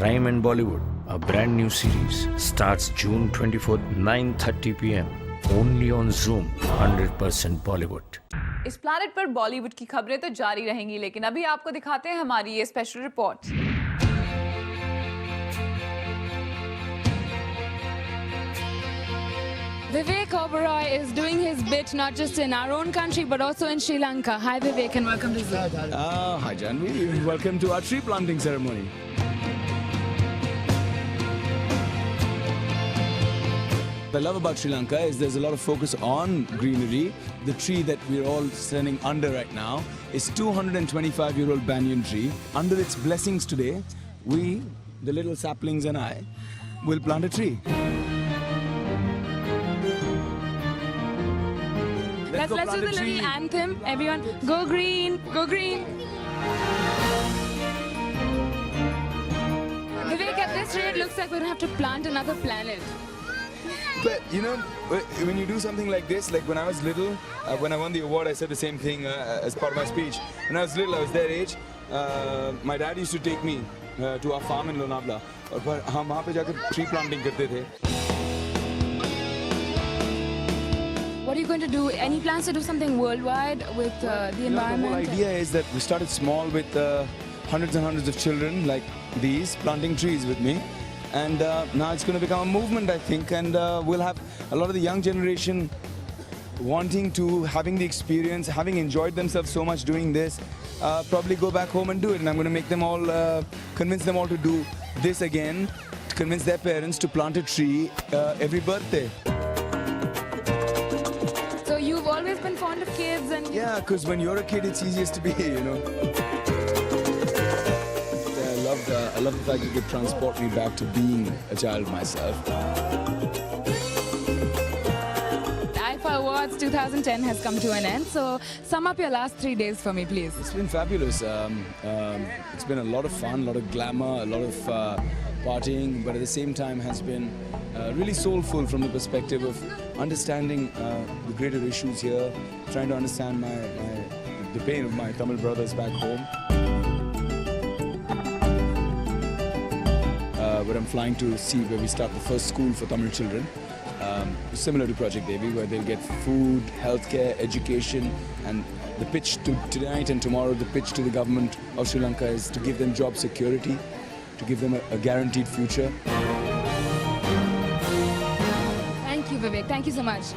Crime and Bollywood, a brand new series, starts June 24th, 9:30 p.m. only on Zoom. 100% Bollywood. इस planet पर बॉलीवुड की खबरें तो जारी रहेंगी, लेकिन अभी आपको दिखाते हैं हमारी ये special report. Vivek Oberoi is doing his bit not just in our own country but also in Sri Lanka. Hi Vivek and welcome to Zoom. Hi Janvi, welcome to our tree planting ceremony. What I love about Sri Lanka is there's a lot of focus on greenery. The tree that we're all standing under right now is 225-year-old banyan tree. Under its blessings today, we, the little saplings and I, will plant a tree. Let's do the little anthem. Everyone, go green, go green. Vivek, at this rate, it looks like we're going to have to plant another planet. But you know, when you do something like this, like when I was little, when I won the award, I said the same thing as part of my speech. When I was little, I was their age. My dad used to take me to our farm in Lonavala. और हम वहाँ पे जाकर tree planting करते थे. What are you going to do? Any plans to do something worldwide with the environment? The whole idea is that we started small with hundreds and hundreds of children like these planting trees with me. And now it's going to become a movement, I think, and we'll have a lot of the young generation wanting to, having the experience, having enjoyed themselves so much doing this, probably go back home and do it. And I'm going to make them all, convince them all to do this again, to convince their parents to plant a tree every birthday. So you've always been fond of kids and... Yeah, because when you're a kid, it's easiest to be, you know. I love the fact you could transport me back to being a child myself. IFA Awards 2010 has come to an end, so sum up your last 3 days for me, please. It's been fabulous. It's been a lot of fun, a lot of glamour, a lot of partying, but at the same time has been really soulful from the perspective of understanding the greater issues here, trying to understand the pain of my Tamil brothers back home. Where I'm flying to see where we start the first school for Tamil children, similar to Project Devi, where they'll get food, healthcare, education, and the pitch to tonight and tomorrow, the pitch to the government of Sri Lanka is to give them job security, to give them a guaranteed future. Thank you, Vivek. Thank you so much.